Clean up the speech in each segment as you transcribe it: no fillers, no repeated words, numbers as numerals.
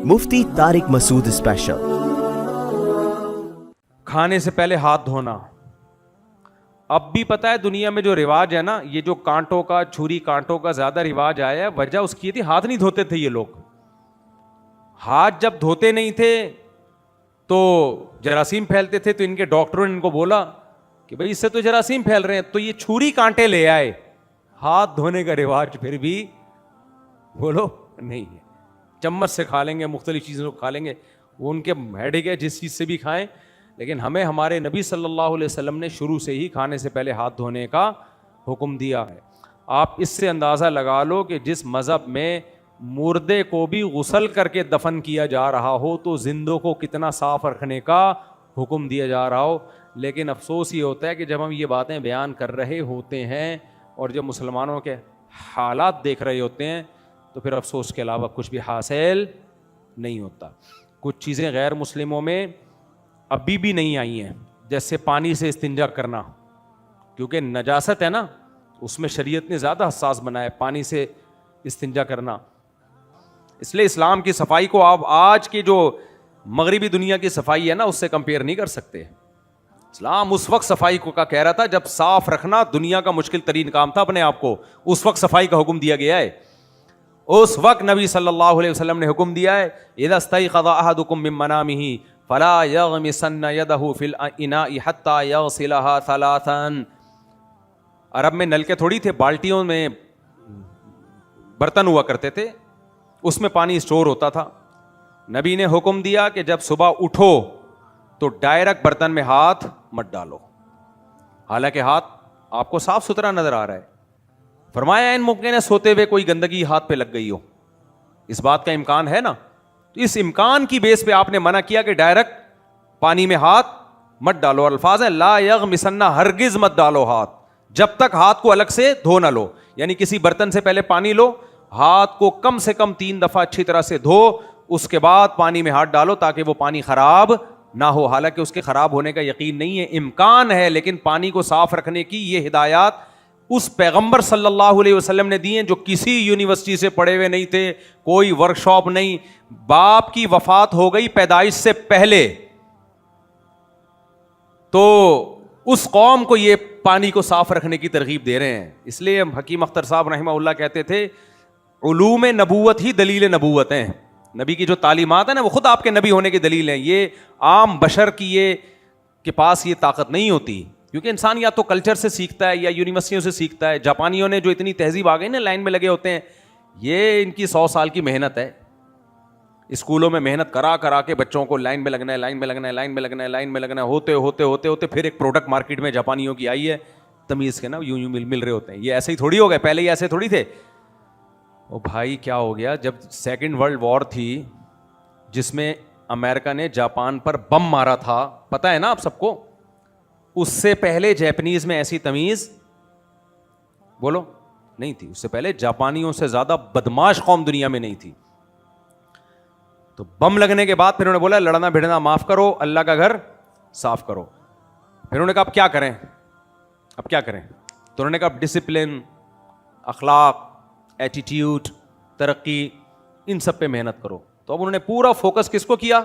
مفتی طارق مسعود special. کھانے سے پہلے ہاتھ دھونا۔ اب بھی پتا ہے دنیا میں جو رواج ہے نا، یہ جو کانٹوں کا، چھری کانٹوں کا زیادہ رواج آیا ہے، وجہ اس کی تھی ہاتھ نہیں دھوتے تھے یہ لوگ۔ ہاتھ جب دھوتے نہیں تھے تو جراثیم پھیلتے تھے، تو ان کے ڈاکٹروں نے ان کو بولا کہ بھئی اس سے تو جراثیم پھیل رہے ہیں، تو یہ چھری کانٹے لے آئے۔ ہاتھ دھونے کا رواج پھر بھی بولو نہیں ہے۔ چمچ سے کھا لیں گے، مختلف چیزوں کو کھا لیں گے، وہ ان کے ہیڈک ہے، جس چیز سے بھی کھائیں، لیکن ہمیں ہمارے نبی صلی اللہ علیہ وسلم نے شروع سے ہی کھانے سے پہلے ہاتھ دھونے کا حکم دیا ہے۔ آپ اس سے اندازہ لگا لو کہ جس مذہب میں مردے کو بھی غسل کر کے دفن کیا جا رہا ہو، تو زندوں کو کتنا صاف رکھنے کا حکم دیا جا رہا ہو۔ لیکن افسوس یہ ہوتا ہے کہ جب ہم یہ باتیں بیان کر رہے ہوتے ہیں اور جب مسلمانوں کے حالات دیکھ رہے ہوتے ہیں، تو پھر افسوس کے علاوہ کچھ بھی حاصل نہیں ہوتا۔ کچھ چیزیں غیر مسلموں میں ابھی بھی نہیں آئی ہیں، جیسے پانی سے استنجا کرنا، کیونکہ نجاست ہے نا، اس میں شریعت نے زیادہ حساس بنایا ہے پانی سے استنجا کرنا۔ اس لیے اسلام کی صفائی کو آپ آج کی جو مغربی دنیا کی صفائی ہے نا، اس سے کمپیئر نہیں کر سکتے۔ اسلام اس وقت صفائی کو کا کہہ رہا تھا جب صاف رکھنا دنیا کا مشکل ترین کام تھا اپنے آپ کو، اس وقت صفائی کا حکم دیا گیا ہے۔ اس وقت نبی صلی اللہ علیہ وسلم نے حکم دیا ہے، اذا استيقظ احدكم من منامه فلا يغمسن يده في الاناء حتى يغسلها ثلاثا۔ عرب میں نلکے تھوڑی تھے، بالٹیوں میں برتن ہوا کرتے تھے، اس میں پانی اسٹور ہوتا تھا۔ نبی نے حکم دیا کہ جب صبح اٹھو تو ڈائریکٹ برتن میں ہاتھ مت ڈالو، حالانکہ ہاتھ آپ کو صاف ستھرا نظر آ رہا ہے۔ فرمایا ان ممکن ہے سوتے ہوئے کوئی گندگی ہاتھ پہ لگ گئی ہو، اس بات کا امکان ہے نا، تو اس امکان کی بیس پہ آپ نے منع کیا کہ ڈائریکٹ پانی میں ہاتھ مت ڈالو۔ الفاظ ہے لا یغمسن، ہرگز مت ڈالو ہاتھ جب تک ہاتھ کو الگ سے دھو نہ لو، یعنی کسی برتن سے پہلے پانی لو، ہاتھ کو کم سے کم 3 دفعہ اچھی طرح سے دھو، اس کے بعد پانی میں ہاتھ ڈالو تاکہ وہ پانی خراب نہ ہو۔ حالانکہ اس کے خراب ہونے کا یقین نہیں ہے، امکان ہے، لیکن پانی کو صاف رکھنے کی یہ ہدایات اس پیغمبر صلی اللہ علیہ وسلم نے دی ہیں، جو کسی یونیورسٹی سے پڑھے ہوئے نہیں تھے، کوئی ورک شاپ نہیں، باپ کی وفات ہو گئی پیدائش سے پہلے، تو اس قوم کو یہ پانی کو صاف رکھنے کی ترغیب دے رہے ہیں۔ اس لیے حکیم اختر صاحب رحمہ اللہ کہتے تھے علوم نبوت ہی دلیل نبوت ہیں۔ نبی کی جو تعلیمات ہیں نا، وہ خود آپ کے نبی ہونے کی دلیل ہیں، یہ عام بشر کی یہ کے پاس یہ طاقت نہیں ہوتی، کیونکہ انسان یا تو کلچر سے سیکھتا ہے یا یونیورسٹیوں سے سیکھتا ہے۔ جاپانیوں نے جو اتنی تہذیب آ گئی نا، لائن میں لگے ہوتے ہیں، یہ ان کی 100 سال کی محنت ہے۔ اسکولوں میں محنت کرا کرا کے بچوں کو لائن میں لگنا ہے، لائن میں لگنا ہے، لائن میں لگنا ہے، لائن میں لگنا ہے، ہوتے ہوتے ہوتے ہوتے پھر ایک پروڈکٹ مارکیٹ میں جاپانیوں کی آئی ہے تمیز کے نا، یوں یوں مل رہے ہوتے ہیں۔ یہ ایسے ہی تھوڑی ہو گئے، پہلے ہی ایسے تھوڑی تھے۔ او بھائی کیا ہو گیا، جب سیکنڈ ورلڈ وار تھی جس میں امریکہ نے جاپان پر بم مارا تھا، پتہ ہے نا آپ سب کو، اس سے پہلے جیپنیز میں ایسی تمیز بولو نہیں تھی۔ اس سے پہلے جاپانیوں سے زیادہ بدماش قوم دنیا میں نہیں تھی۔ تو بم لگنے کے بعد پھر انہوں نے بولا لڑنا بھیڑنا معاف کرو، اللہ کا گھر صاف کرو۔ پھر انہوں نے کہا اب کیا کریں، اب کیا کریں؟ تو انہوں نے کہا اب ڈسپلن، اخلاق، ایٹیٹیوڈ، ترقی، ان سب پہ محنت کرو۔ تو اب انہوں نے پورا فوکس کس کو کیا؟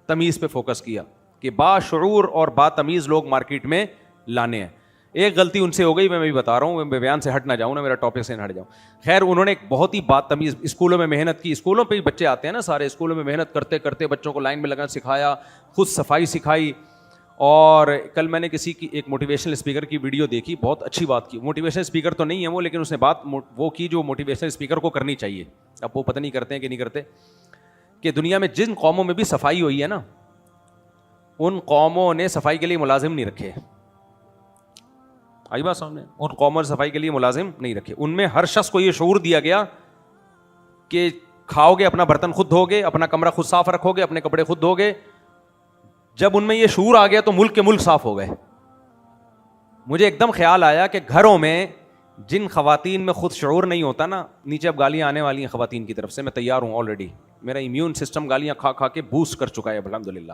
تمیز پہ فوکس کیا کہ باشعور اور با تمیز لوگ مارکیٹ میں لانے ہیں۔ ایک غلطی ان سے ہو گئی، میں بھی بتا رہا ہوں، میں بیان سے ہٹ نہ جاؤں نا، میرا ٹاپک سے نہ ہٹ جاؤں۔ خیر انہوں نے ایک بہت ہی با تمیز اسکولوں میں محنت کی، اسکولوں پہ ہی بچے آتے ہیں نا سارے، اسکولوں میں محنت کرتے کرتے بچوں کو لائن میں لگنا سکھایا، خود صفائی سکھائی۔ اور کل میں نے کسی کی ایک موٹیویشنل اسپیکر کی ویڈیو دیکھی، بہت اچھی بات کی۔ موٹیویشنل اسپیکر تو نہیں ہے وہ، لیکن اس نے بات وہ کی جو موٹیویشنل اسپیکر کو کرنی چاہیے۔ اب وہ پتہ نہیں کرتے ہیں کہ نہیں کرتے، کہ دنیا میں جن قوموں میں بھی صفائی ہوئی ہے نا، ان قوموں نے صفائی کے لیے ملازم نہیں رکھے۔ آئی بات سامنے؟ ان قوموں نے صفائی کے لیے ملازم نہیں رکھے۔ ان میں ہر شخص کو یہ شعور دیا گیا کہ کھاؤ گے اپنا برتن خود دھو گے، اپنا کمرہ خود صاف رکھو گے، اپنے کپڑے خود دھو گے۔ جب ان میں یہ شعور آ گیا تو ملک کے ملک صاف ہو گئے۔ مجھے ایک دم خیال آیا کہ گھروں میں جن خواتین میں خود شعور نہیں ہوتا نا، نیچے اب گالیاں آنے والی ہیں خواتین کی طرف سے، میں تیار ہوں آلریڈی، میرا امیون سسٹم گالیاں کھا کھا کے بوسٹ کر چکا ہے الحمدللہ۔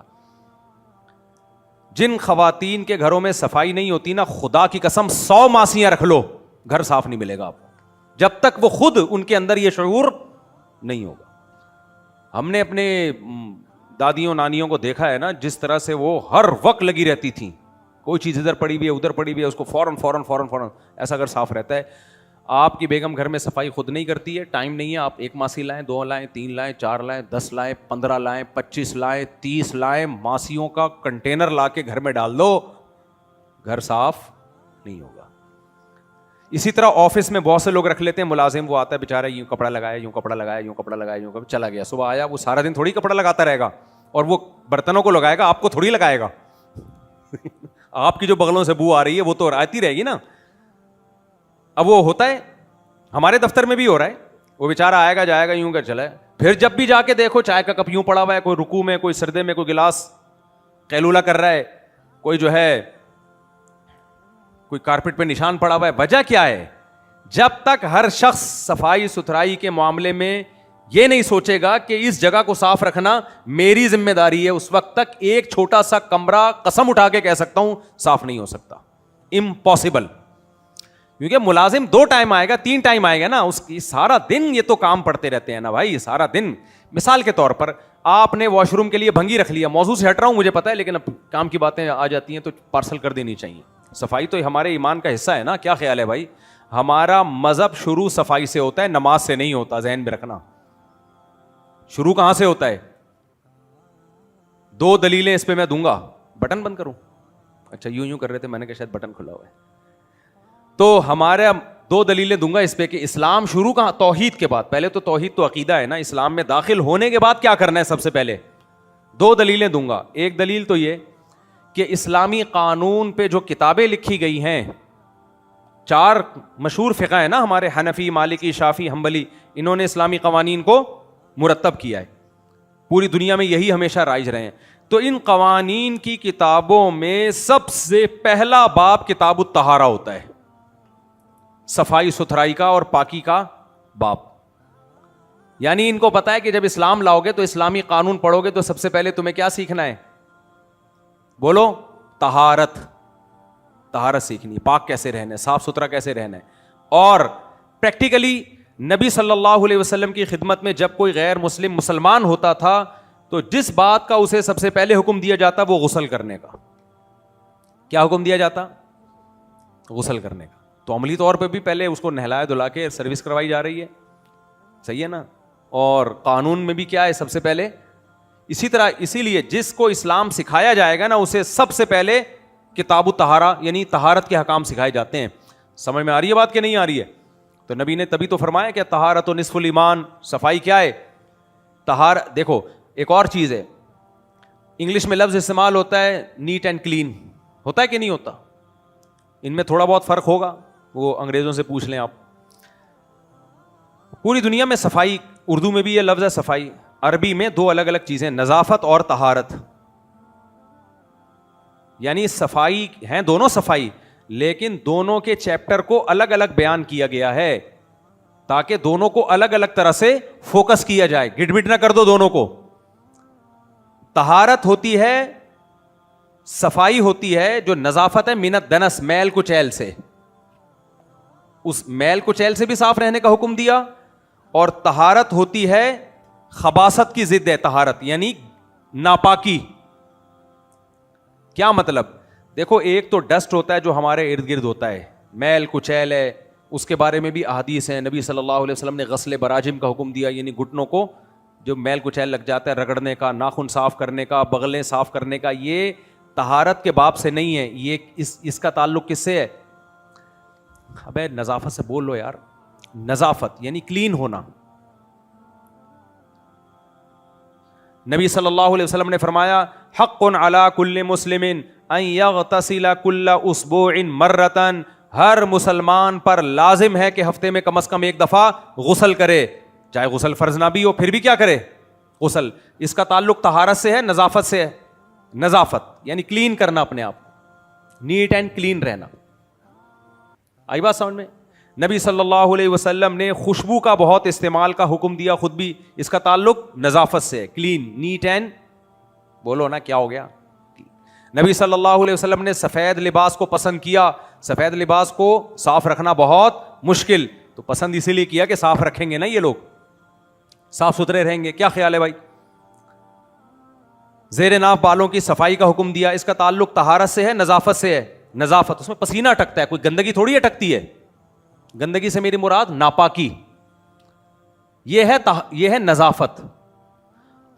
جن خواتین کے گھروں میں صفائی نہیں ہوتی نا، خدا کی قسم 100 ماسیاں رکھ لو، گھر صاف نہیں ملے گا آپ کو، جب تک وہ خود ان کے اندر یہ شعور نہیں ہوگا۔ ہم نے اپنے دادیوں نانیوں کو دیکھا ہے نا, جس طرح سے وہ ہر وقت لگی رہتی تھیں, کوئی چیز ادھر پڑی ہوئی ہے ادھر پڑی ہوئی ہے, اس کو فوراً ایسا اگر صاف رہتا ہے. آپ کی بیگم گھر میں صفائی خود نہیں کرتی ہے, ٹائم نہیں ہے, آپ 1 ماسی لائیں, 2 لائیں, 3 لائیں, 4 لائیں, 10 لائیں, 15 لائیں, 25 لائیں, 30 لائیں, ماسیوں کا کنٹینر لا کے گھر میں ڈال دو, گھر صاف نہیں ہوگا. اسی طرح آفس میں بہت سے لوگ رکھ لیتے ہیں ملازم, وہ آتا ہے بیچارہ, یوں کپڑا لگایا, یوں کپڑا لگایا, یوں کپڑا لگایا, یوں کپڑا, چلا گیا, صبح آیا, وہ سارا دن تھوڑی کپڑا لگاتا رہے گا, اور وہ برتنوں کو لگائے گا, آپ کو تھوڑی لگائے گا. آپ کی جو بغلوں سے بو آ رہی ہے وہ تو آتی رہے گی نا. اب وہ ہوتا ہے, ہمارے دفتر میں بھی ہو رہا ہے, وہ بیچارہ آئے گا جائے گا یوں کر چلا ہے, پھر جب بھی جا کے دیکھو چائے کا کپ یوں پڑا ہوا ہے, کوئی رکوع میں, کوئی سردے میں, کوئی گلاس قیلولہ کر رہا ہے, کوئی جو ہے کوئی کارپیٹ پہ نشان پڑا ہوا ہے. وجہ کیا ہے؟ جب تک ہر شخص صفائی ستھرائی کے معاملے میں یہ نہیں سوچے گا کہ اس جگہ کو صاف رکھنا میری ذمہ داری ہے, اس وقت تک ایک چھوٹا سا کمرہ قسم اٹھا کے کہہ سکتا ہوں صاف نہیں ہو سکتا. امپاسبل. کیونکہ ملازم 2 ٹائم آئے گا, 3 ٹائم آئے گا نا, اس کی سارا دن یہ تو کام پڑتے رہتے ہیں نا بھائی, سارا دن. مثال کے طور پر آپ نے واش روم کے لیے بھنگی رکھ لیا, موضوع سے ہٹ رہا ہوں مجھے پتا ہے, لیکن اب کام کی باتیں آ جاتی ہیں تو پارسل کر دینی چاہیے. صفائی تو ہمارے ایمان کا حصہ ہے نا, کیا خیال ہے بھائی؟ ہمارا مذہب شروع صفائی سے ہوتا ہے, نماز سے نہیں ہوتا, ذہن میں رکھنا. شروع کہاں سے ہوتا ہے؟ 2 دلیلیں اس پہ میں دوں گا. بٹن بند کروں؟ اچھا یوں کر رہے تھے, میں نے کہا شاید بٹن کھلا ہوا ہے. تو ہمارے 2 دلیلیں دوں گا اس پہ کہ اسلام شروع کہاں, توحید کے بعد. پہلے تو توحید تو عقیدہ ہے نا, اسلام میں داخل ہونے کے بعد کیا کرنا ہے سب سے پہلے. 2 دلیلیں دوں گا. ایک دلیل تو یہ کہ اسلامی قانون پہ جو کتابیں لکھی گئی ہیں, 4 مشہور فقہ ہیں نا ہمارے, حنفی, مالکی, شافعی, حنبلی, انہوں نے اسلامی قوانین کو مرتب کیا ہے. پوری دنیا میں یہی ہمیشہ رائج رہے ہیں. تو ان قوانین کی کتابوں میں سب سے پہلا باب کتاب الطہارہ ہوتا ہے, صفائی ستھرائی کا اور پاکی کا باب. یعنی ان کو پتا ہے کہ جب اسلام لاؤ گے تو اسلامی قانون پڑھو گے تو سب سے پہلے تمہیں کیا سیکھنا ہے؟ بولو, طہارت. طہارت سیکھنی, پاک کیسے رہنا ہے, صاف ستھرا کیسے رہنا ہے. اور پریکٹیکلی نبی صلی اللہ علیہ وسلم کی خدمت میں جب کوئی غیر مسلم مسلمان ہوتا تھا تو جس بات کا اسے سب سے پہلے حکم دیا جاتا وہ غسل کرنے کا. کیا حکم دیا جاتا؟ غسل کرنے کا. تو عملی طور پہ بھی پہلے اس کو نہلایا دھلا کے سروس کروائی جا رہی ہے, صحیح ہے نا. اور قانون میں بھی کیا ہے سب سے پہلے, اسی طرح. اسی لیے جس کو اسلام سکھایا جائے گا نا اسے سب سے پہلے کتاب الطہارہ یعنی طہارت کے احکام سکھائے جاتے ہیں. سمجھ میں آ رہی ہے بات کہ نہیں آ رہی ہے؟ تو نبی نے تبھی تو فرمایا کہ طہارت و نصف الایمان, صفائی کیا ہے؟ طہارت. دیکھو ایک اور چیز ہے, انگلش میں لفظ استعمال ہوتا ہے نیٹ اینڈ کلین, ہوتا ہے کہ نہیں ہوتا؟ ان میں تھوڑا بہت فرق ہوگا, وہ انگریزوں سے پوچھ لیں آپ. پوری دنیا میں صفائی, اردو میں بھی یہ لفظ ہے صفائی, عربی میں 2 الگ الگ چیزیں, نظافت اور طہارت. یعنی صفائی ہیں دونوں صفائی, لیکن دونوں کے چیپٹر کو الگ الگ بیان کیا گیا ہے تاکہ دونوں کو الگ الگ طرح سے فوکس کیا جائے, گٹ بٹ نہ کر دو دونوں کو. طہارت ہوتی ہے, صفائی ہوتی ہے جو نظافت ہے من الدنس, میل کچیل سے, اس میل کچیل سے بھی صاف رہنے کا حکم دیا. اور طہارت ہوتی ہے خباثت کی ضد ہے طہارت, یعنی ناپاکی. کیا مطلب؟ دیکھو ایک تو ڈسٹ ہوتا ہے جو ہمارے ارد گرد ہوتا ہے, میل کچیل ہے, اس کے بارے میں بھی احادیث ہیں. نبی صلی اللہ علیہ وسلم نے غسل براجم کا حکم دیا, یعنی گھٹنوں کو جو میل کچیل لگ جاتا ہے رگڑنے کا, ناخن صاف کرنے کا, بغلیں صاف کرنے کا. یہ طہارت کے باب سے نہیں ہے, یہ اس کا تعلق کس سے ہے؟ ابے نظافت سے بول لو یار. نظافت یعنی کلین ہونا. نبی صلی اللہ علیہ وسلم نے فرمایا حق علی کل مسلم ان یغتسل کل اسبوع مرۃ, ہر مسلمان پر لازم ہے کہ ہفتے میں کم از کم 1 دفعہ غسل کرے, چاہے غسل فرض نہ بھی ہو پھر بھی کیا کرے؟ غسل. اس کا تعلق طہارت سے ہے, نظافت سے ہے. نظافت یعنی کلین کرنا اپنے آپ, نیٹ اینڈ کلین رہنا. آئی بات سمجھ میں؟ نبی صلی اللہ علیہ وسلم نے خوشبو کا بہت استعمال کا حکم دیا خود بھی, اس کا تعلق نظافت سے, کلین, نیٹ اینڈ. بولو نا کیا ہو گیا؟ نبی صلی اللہ علیہ وسلم نے سفید لباس کو پسند کیا. سفید لباس کو صاف رکھنا بہت مشکل, تو پسند اسی لیے کیا کہ صاف رکھیں گے نا یہ لوگ, صاف ستھرے رہیں گے. کیا خیال ہے بھائی؟ زیر ناف بالوں کی صفائی کا حکم دیا. اس کا تعلق طہارت سے ہے نظافت سے ہے؟ نظافت. اس میں پسینہ اٹکتا ہے, کوئی گندگی تھوڑی اٹکتی ہے. گندگی سے میری مراد ناپاکی, یہ ہے نظافت.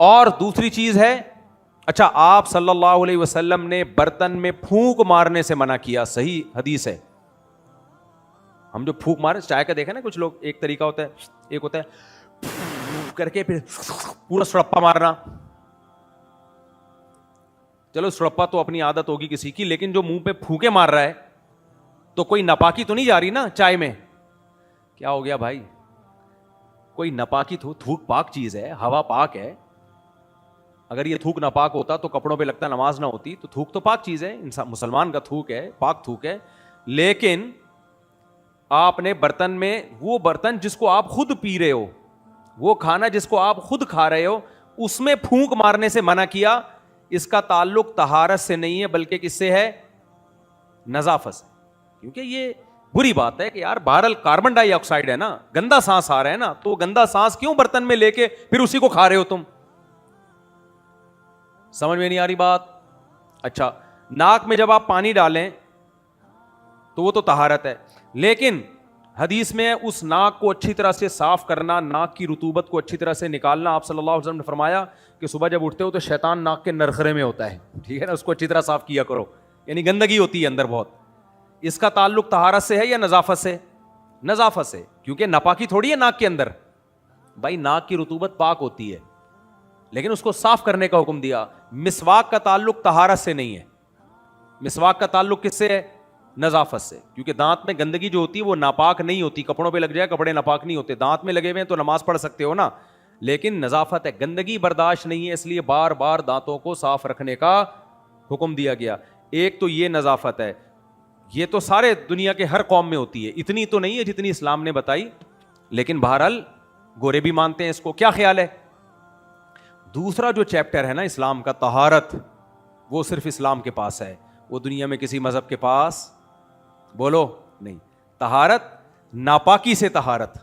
اور دوسری چیز ہے, اچھا آپ صلی اللہ علیہ وسلم نے برتن میں پھونک مارنے سے منع کیا, صحیح حدیث ہے. ہم جو پھونک مارے چائے کا دیکھا نا, کچھ لوگ ایک طریقہ ہوتا ہے, ایک ہوتا ہے کر کے پھر پورا سڑپا مارنا. چلو سڑپا تو اپنی عادت ہوگی کسی کی, لیکن جو منہ پہ پھونکے مار رہا ہے تو کوئی ناپاکی تو نہیں جا رہی نا چائے میں. کیا ہو گیا بھائی؟ کوئی ناپاکی تھوک پاک چیز ہے, ہوا پاک ہے. اگر یہ تھوک ناپاک ہوتا تو کپڑوں پہ لگتا نماز نہ ہوتی. تو تھوک تو پاک چیز ہے, انسان مسلمان کا تھوک ہے, پاک تھوک ہے. لیکن آپ نے برتن میں, وہ برتن جس کو آپ خود پی رہے ہو, وہ کھانا جس کو آپ خود کھا رہے ہو, اس میں پھونک مارنے سے منع کیا. اس کا تعلق طہارت سے نہیں ہے بلکہ کس سے ہے؟ نظافت سے. کیونکہ یہ بری بات ہے کہ یار بہرحال کاربن ڈائی آکسائڈ ہے نا, گندا سانس آ رہا ہے نا, تو گندا سانس کیوں برتن میں لے کے پھر اسی کو کھا رہے ہو تم؟ سمجھ میں نہیں آ رہی بات؟ اچھا, ناک میں جب آپ پانی ڈالیں تو وہ تو طہارت ہے, لیکن حدیث میں اس ناک کو اچھی طرح سے صاف کرنا, ناک کی رطوبت کو اچھی طرح سے نکالنا. آپ صلی اللہ علیہ وسلم نے فرمایا کہ صبح جب اٹھتے ہو تو شیطان ناک کے نرخرے میں ہوتا ہے, ٹھیک ہے نا, اس کو اچھی طرح صاف کیا کرو. یعنی گندگی ہوتی ہے اندر بہت. اس کا تعلق طہارت سے ہے یا نظافت سے؟ نظافت سے, کیونکہ ناپاکی تھوڑی ہے ناک کے اندر. بھائی ناک کی رطوبت پاک ہوتی ہے, لیکن اس کو صاف کرنے کا حکم دیا. مسواک کا تعلق طہارت سے نہیں ہے, مسواک کا تعلق کس سے ہے؟ نظافت سے. کیونکہ دانت میں گندگی جو ہوتی ہے وہ ناپاک نہیں ہوتی. کپڑوں پہ لگ جائے کپڑے ناپاک نہیں ہوتے, دانت میں لگے ہوئے ہیں تو نماز پڑھ سکتے ہو نا, لیکن نظافت ہے, گندگی برداشت نہیں ہے, اس لیے بار بار دانتوں کو صاف رکھنے کا حکم دیا گیا. ایک تو یہ نظافت ہے, یہ تو سارے دنیا کے ہر قوم میں ہوتی ہے, اتنی تو نہیں ہے جتنی اسلام نے بتائی, لیکن بہرحال گورے بھی مانتے ہیں اس کو. کیا خیال ہے؟ دوسرا جو چیپٹر ہے نا اسلام کا, طہارت, وہ صرف اسلام کے پاس ہے, وہ دنیا میں کسی مذہب کے پاس بولو نہیں. طہارت, ناپاکی سے طہارت,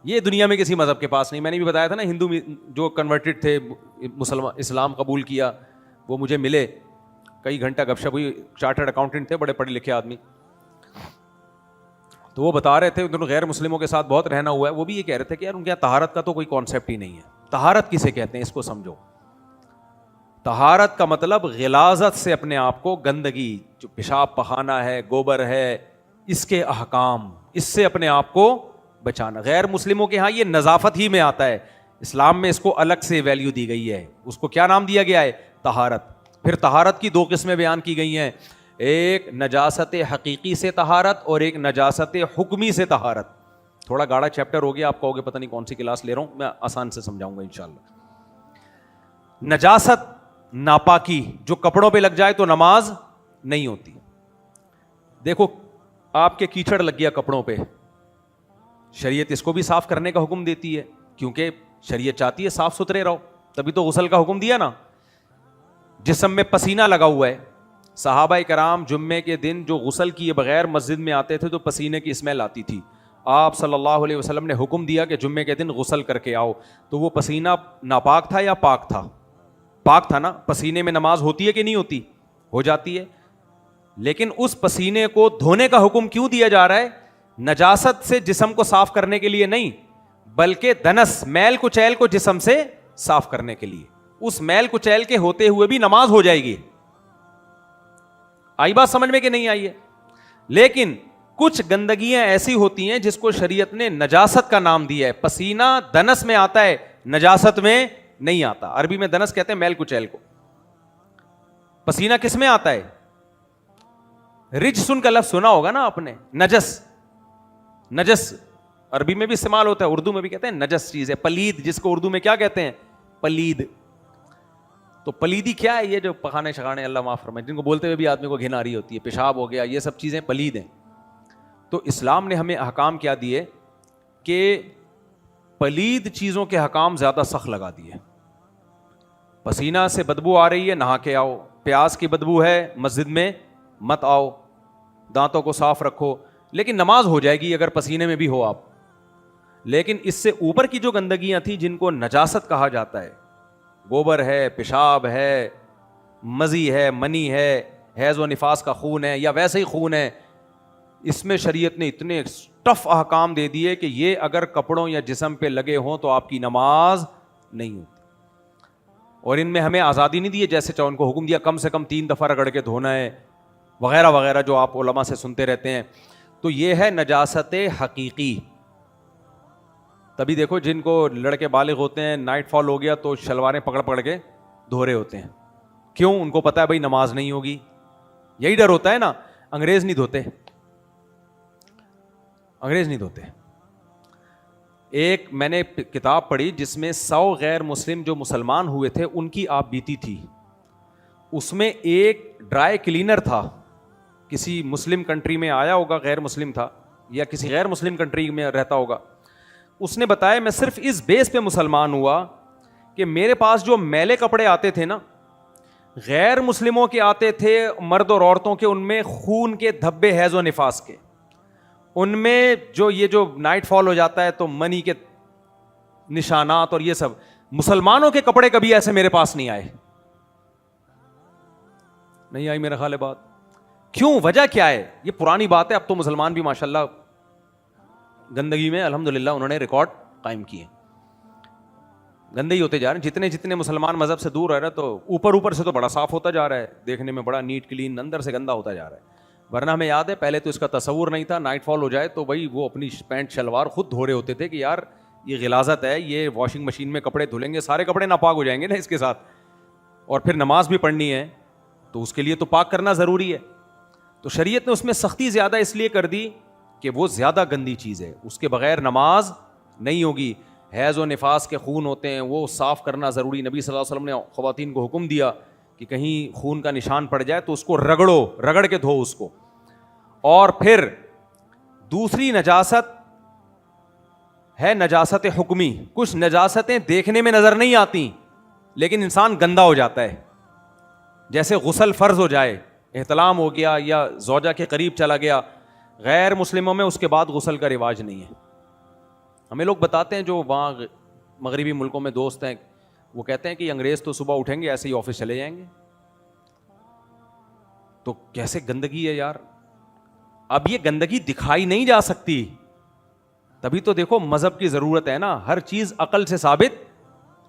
یہ دنیا میں کسی مذہب کے پاس نہیں. میں نے بھی بتایا تھا نا, ہندو جو کنورٹڈ تھے, مسلمان اسلام قبول کیا, وہ مجھے ملے, کئی گھنٹہ گپ شپ ہوئی. چارٹرڈ اکاؤنٹنٹ تھے, بڑے پڑھے لکھے آدمی. تو وہ بتا رہے تھے انہوں نے غیر مسلموں کے ساتھ بہت رہنا ہوا ہے, وہ بھی یہ کہہ رہے تھے کہ یار ان کے یہاں طہارت کا تو کوئی کانسیپٹ ہی نہیں ہے. طہارت کسے کہتے ہیں اس کو سمجھو. طہارت کا مطلب غلاظت سے اپنے آپ کو, گندگی جو پیشاب پخانا ہے, گوبر ہے, اس کے احکام, اس سے اپنے آپ کو بچانا. غیر مسلموں کے ہاں یہ نظافت ہی میں آتا ہے, اسلام میں اس کو الگ سے ویلیو دی گئی ہے. اس کو کیا نام دیا گیا ہے؟ طہارت. پھر طہارت کی دو قسمیں بیان کی گئی ہیں, ایک نجاست حقیقی سے طہارت اور ایک نجاست حکمی سے طہارت. تھوڑا گاڑا چیپٹر ہو گیا, آپ کہوگے پتہ نہیں کون سی کلاس لے رہا ہوں, میں آسان سے سمجھاؤں گا انشاءاللہ. نجاست, ناپاکی, جو کپڑوں پہ لگ جائے تو نماز نہیں ہوتی. دیکھو آپ کے کیچڑ لگ گیا کپڑوں پہ, شریعت اس کو بھی صاف کرنے کا حکم دیتی ہے, کیونکہ شریعت چاہتی ہے صاف ستھرے رہو, تبھی تو غسل کا حکم دیا نا. جسم میں پسینہ لگا ہوا ہے, صحابہ کرام جمعے کے دن جو غسل کیے بغیر مسجد میں آتے تھے تو پسینے کی اسمیل آتی تھی. آپ صلی اللہ علیہ وسلم نے حکم دیا کہ جمعے کے دن غسل کر کے آؤ. تو وہ پسینہ ناپاک تھا یا پاک تھا؟ پاک تھا نا. پسینے میں نماز ہوتی ہے کہ نہیں ہوتی؟ ہو جاتی ہے. لیکن اس پسینے کو دھونے کا حکم کیوں دیا جا رہا ہے؟ نجاست سے جسم کو صاف کرنے کے لیے نہیں, بلکہ دنس, میل کچیل کو جسم سے صاف کرنے کے لیے. اس میل کچیل کے ہوتے ہوئے بھی نماز ہو جائے گی. آئی بات سمجھ میں کہ نہیں آئی ہے؟ لیکن کچھ گندگیاں ایسی ہوتی ہیں جس کو شریعت نے نجاست کا نام دیا ہے. پسینہ دنس میں آتا ہے, نجاست میں نہیں آتا. عربی میں دنس کہتے ہیں میل کچیل کو. پسینہ کس میں آتا ہے؟ رجسن کا لفظ سنا ہوگا نا آپ نے, نجس. نجس عربی میں بھی استعمال ہوتا ہے, اردو میں بھی کہتے ہیں نجس چیز ہے. پلید, جس کو اردو میں کیا کہتے ہیں؟ پلید. تو پلیدی کیا ہے؟ یہ جو پخانے شخانے, اللہ معاف فرمائے, جن کو بولتے ہوئے بھی آدمی کو گھن آ رہی ہوتی ہے, پیشاب ہو گیا, یہ سب چیزیں پلید ہیں. تو اسلام نے ہمیں احکام کیا دیے کہ پلید چیزوں کے احکام زیادہ سخت لگا دیے. پسینہ سے بدبو آ رہی ہے, نہا کے آؤ. پیاز کی بدبو ہے, مسجد میں مت آؤ. دانتوں کو صاف رکھو, لیکن نماز ہو جائے گی اگر پسینے میں بھی ہو آپ. لیکن اس سے اوپر کی جو گندگیاں تھیں جن کو نجاست کہا جاتا ہے, گوبر ہے, پیشاب ہے, مزی ہے, منی ہے, حیض و نفاس کا خون ہے یا ویسے ہی خون ہے, اس میں شریعت نے اتنے ٹف احکام دے دیے کہ یہ اگر کپڑوں یا جسم پہ لگے ہوں تو آپ کی نماز نہیں ہوتی. اور ان میں ہمیں آزادی نہیں دی ہے, جیسے چاہو ان کو حکم دیا کم سے کم 3 دفعہ رگڑ کے دھونا ہے وغیرہ وغیرہ جو آپ علماء سے سنتے رہتے ہیں. تو یہ ہے نجاست حقیقی. تبھی دیکھو جن کو لڑکے بالغ ہوتے ہیں, نائٹ فال ہو گیا تو شلواریں پکڑ پکڑ کے دھو رہے ہوتے ہیں. کیوں؟ ان کو پتا ہے بھائی نماز نہیں ہوگی. یہی ڈر ہوتا ہے نا. انگریز نہیں دھوتے, انگریز نہیں دھوتے. ایک میں نے کتاب پڑھی جس میں 100 غیر مسلم جو مسلمان ہوئے تھے ان کی آپ بیتی تھی. اس میں ایک ڈرائی کلینر تھا, کسی مسلم کنٹری میں آیا ہوگا, غیر مسلم تھا یا کسی غیر مسلم کنٹری میں رہتا ہوگا. اس نے بتایا میں صرف اس بیس پہ مسلمان ہوا کہ میرے پاس جو میلے کپڑے آتے تھے نا, غیر مسلموں کے آتے تھے, مرد اور عورتوں کے, ان میں خون کے دھبے حیض و نفاس کے, ان میں جو یہ جو نائٹ فال ہو جاتا ہے تو منی کے نشانات اور یہ سب. مسلمانوں کے کپڑے کبھی ایسے میرے پاس نہیں آئے. نہیں آئی میرا خیال ہے بات. کیوں؟ وجہ کیا ہے؟ یہ پرانی بات ہے. اب تو مسلمان بھی ماشاءاللہ گندگی میں الحمدللہ انہوں نے ریکارڈ قائم کیے. گندے ہی ہوتے جا رہے ہیں. جتنے جتنے مسلمان مذہب سے دور رہ رہے ہیں تو اوپر سے تو بڑا صاف ہوتا جا رہا ہے, دیکھنے میں بڑا نیٹ کلین, اندر سے گندا ہوتا جا رہا ہے. ورنہ ہمیں یاد ہے پہلے تو اس کا تصور نہیں تھا. نائٹ فال ہو جائے تو بھائی وہ اپنی پینٹ شلوار خود دھو رہے ہوتے تھے کہ یار یہ غلاظت ہے, یہ واشنگ مشین میں کپڑے دھلیں گے سارے کپڑے ناپاک ہو جائیں گے نا اس کے ساتھ, اور پھر نماز بھی پڑھنی ہے تو اس کے لیے تو پاک کرنا ضروری ہے. تو شریعت نے اس میں سختی زیادہ اس لیے کر دی کہ وہ زیادہ گندی چیز ہے, اس کے بغیر نماز نہیں ہوگی. حیض و نفاس کے خون ہوتے ہیں وہ صاف کرنا ضروری. نبی صلی اللہ علیہ وسلم نے خواتین کو حکم دیا کہ کہیں خون کا نشان پڑ جائے تو اس کو رگڑو, رگڑ کے دھو اس کو. اور پھر دوسری نجاست ہے نجاست حکمی. کچھ نجاستیں دیکھنے میں نظر نہیں آتی لیکن انسان گندا ہو جاتا ہے. جیسے غسل فرض ہو جائے, احتلام ہو گیا یا زوجہ کے قریب چلا گیا, غیر مسلموں میں اس کے بعد غسل کا رواج نہیں ہے. ہمیں لوگ بتاتے ہیں جو وہاں مغربی ملکوں میں دوست ہیں, وہ کہتے ہیں کہ انگریز تو صبح اٹھیں گے ایسے ہی آفس چلے جائیں گے. تو کیسے گندگی ہے یار. اب یہ گندگی دکھائی نہیں جا سکتی, تبھی تو دیکھو مذہب کی ضرورت ہے نا. ہر چیز عقل سے ثابت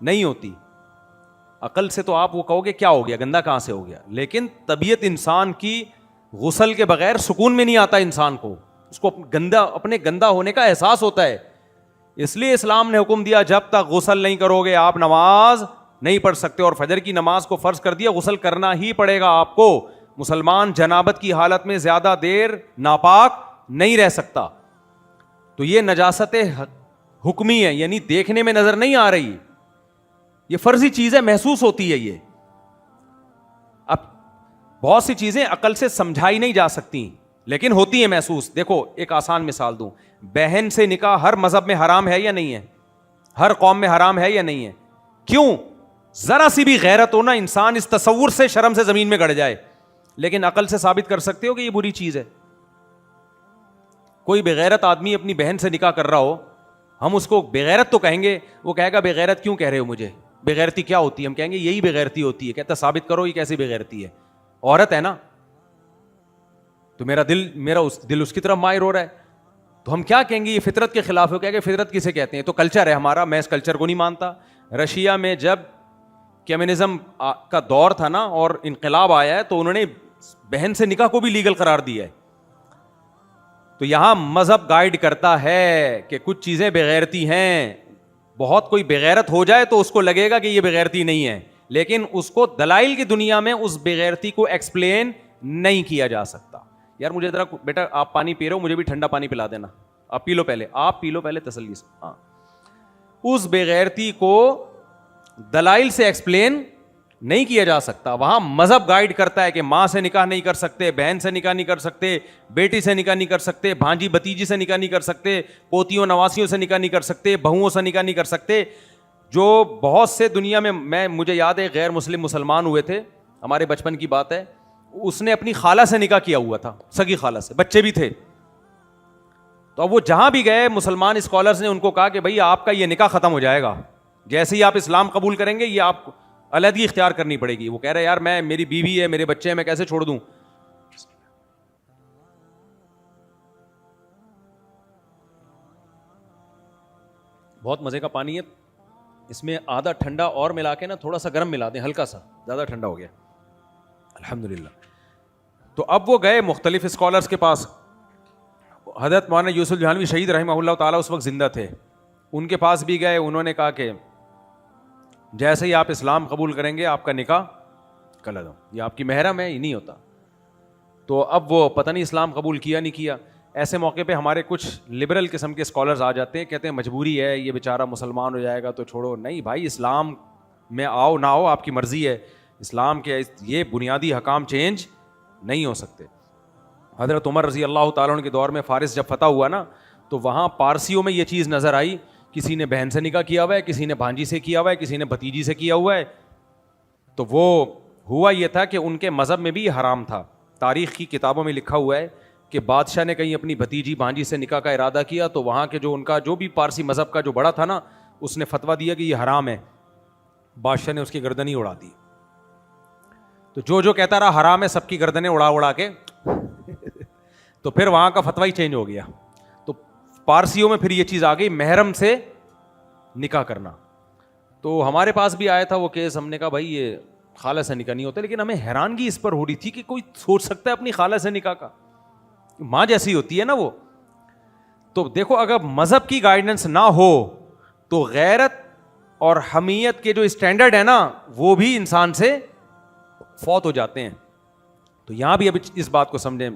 نہیں ہوتی. عقل سے تو آپ وہ کہو گے کیا ہو گیا, گندا کہاں سے ہو گیا, لیکن طبیعت انسان کی غسل کے بغیر سکون میں نہیں آتا انسان کو. اس کو اپنے گندا ہونے کا احساس ہوتا ہے. اس لیے اسلام نے حکم دیا جب تک غسل نہیں کرو گے آپ نماز نہیں پڑھ سکتے. اور فجر کی نماز کو فرض کر دیا, غسل کرنا ہی پڑے گا آپ کو. مسلمان جنابت کی حالت میں زیادہ دیر ناپاک نہیں رہ سکتا. تو یہ نجاست حکمی ہے, یعنی دیکھنے میں نظر نہیں آ رہی, یہ فرضی چیز ہے, محسوس ہوتی ہے. یہ اب بہت سی چیزیں عقل سے سمجھائی نہیں جا سکتی لیکن ہوتی ہیں محسوس. دیکھو ایک آسان مثال دوں, بہن سے نکاح ہر مذہب میں حرام ہے یا نہیں ہے؟ ہر قوم میں حرام ہے یا نہیں ہے؟ کیوں؟ ذرا سی بھی غیرت ہو نا, انسان اس تصور سے شرم سے زمین میں گڑ جائے. لیکن عقل سے ثابت کر سکتے ہو کہ یہ بری چیز ہے؟ کوئی بغیرت آدمی اپنی بہن سے نکاح کر رہا ہو, ہم اس کو بغیرت تو کہیں گے, وہ کہے گا بغیرت کیوں کہہ رہے ہو مجھے, بغیرتی کیا ہوتی ہے؟ ہم کہیں گے یہی بغیرتی ہوتی ہے. کہتا ثابت کرو یہ کیسی بغیرتی ہے, عورت ہے نا. تو میرا دل اس کی طرف مائل ہو رہا ہے, تو ہم کیا کہیں گے یہ فطرت کے خلاف ہے. کہہ کہ فطرت کسے کہتے ہیں؟ تو کلچر ہے ہمارا, میں اس کلچر کو نہیں مانتا. رشیا میں جب کمیونزم کا دور تھا نا اور انقلاب آیا ہے تو انہوں نے بہن سے نکاح کو بھی لیگل قرار دیا ہے. تو یہاں مذہب گائیڈ کرتا ہے کہ کچھ چیزیں بغیرتی ہیں. بہت کوئی بغیرت ہو جائے تو اس کو لگے گا کہ یہ بغیرتی نہیں ہے, لیکن اس کو دلائل کی دنیا میں اس بغیرتی کو ایکسپلین نہیں کیا جا سکتا. یار مجھے ذرا بیٹا آپ پانی پی رہے ہو, مجھے بھی ٹھنڈا پانی پلا دینا, آپ پی لو پہلے, آپ پی لو پہلے تسلی سے. ہاں, اس بغیرتی کو دلائل سے ایکسپلین نہیں کیا جا سکتا. وہاں مذہب گائیڈ کرتا ہے کہ ماں سے نکاح نہیں کر سکتے, بہن سے نکاح نہیں کر سکتے, بیٹی سے نکاح نہیں کر سکتے, بھانجی بتیجی سے نکاح نہیں کر سکتے, پوتیوں نواسیوں سے نکاح نہیں کر سکتے, بہوؤں سے نکاح نہیں کر سکتے. جو بہت سے دنیا میں مجھے یاد ہے غیر مسلم مسلمان ہوئے تھے, ہمارے بچپن کی بات ہے, اس نے اپنی خالہ سے نکاح کیا ہوا تھا, سگی خالہ سے, بچے بھی تھے. تو تو اب وہ جہاں بھی گئے مسلمان اسکالرز نے ان کو کہا کہ بھائی آپ کا یہ نکاح ختم ہو جائے گا, جیسے ہی آپ اسلام قبول کریں گے یہ آپ کو علیحدگی اختیار کرنی پڑے گی. وہ کہہ رہے یار میں, میری بیوی ہے, میرے بچے ہیں, میں کیسے چھوڑ دوں. بہت مزے کا پانی ہے, اس میں آدھا ٹھنڈا اور ملا کے نا تھوڑا سا گرم ملا دیں, ہلکا سا, زیادہ ٹھنڈا ہو گیا الحمدللہ. تو اب وہ گئے مختلف اسکالرس کے پاس. حضرت مولانا یوسف جہانوی شہید رحمہ اللہ تعالیٰ اس وقت زندہ تھے, ان کے پاس بھی گئے. انہوں نے کہا کہ جیسے ہی آپ اسلام قبول کریں گے آپ کا نکاح کر دو, یہ آپ کی محرم ہے, یہ نہیں ہوتا. تو اب وہ پتہ نہیں اسلام قبول کیا نہیں کیا. ایسے موقع پہ ہمارے کچھ لبرل قسم کے اسکالرز آ جاتے ہیں, کہتے ہیں مجبوری ہے, یہ بیچارہ مسلمان ہو جائے گا تو چھوڑو. نہیں بھائی, اسلام میں آؤ نہ آؤ آپ کی مرضی ہے, اسلام کے یہ بنیادی حکام چینج نہیں ہو سکتے. حضرت عمر رضی اللہ تعالیٰ عنہ کے دور میں فارس جب فتح ہوا نا, تو وہاں پارسیوں میں یہ چیز نظر آئی, کسی نے بہن سے نکاح کیا ہوا ہے, کسی نے بھانجی سے کیا ہوا ہے, کسی نے بھتیجی سے کیا ہوا ہے. تو وہ ہوا یہ تھا کہ ان کے مذہب میں بھی یہ حرام تھا. تاریخ کی کتابوں میں لکھا ہوا ہے کہ بادشاہ نے کہیں اپنی بھتیجی بھانجی سے نکاح کا ارادہ کیا تو وہاں کے جو ان کا جو بھی پارسی مذہب کا جو بڑا تھا نا, اس نے فتویٰ دیا کہ یہ حرام ہے. بادشاہ نے اس کی گردنیں اڑا دی. تو جو کہتا رہا حرام ہے, سب کی گردنیں اڑا کے تو پھر وہاں کا فتویٰ ہی چینج ہو گیا. تو پارسیوں میں پھر یہ چیز آ گئی محرم سے نکاح کرنا. تو ہمارے پاس بھی آیا تھا وہ کیس, ہم نے کہا بھائی یہ خالہ سے نکاح نہیں ہوتا, لیکن ہمیں حیرانگی اس پر ہو رہی تھی کہ کوئی سوچ سکتا ہے اپنی خالہ سے نکاح کا, ماں جیسی ہوتی ہے نا وہ. تو دیکھو اگر مذہب کی گائیڈنس نہ ہو تو غیرت اور حمیت کے جو اسٹینڈرڈ ہے نا وہ بھی انسان سے فوت ہو جاتے ہیں. تو یہاں بھی اب اس بات کو سمجھیں.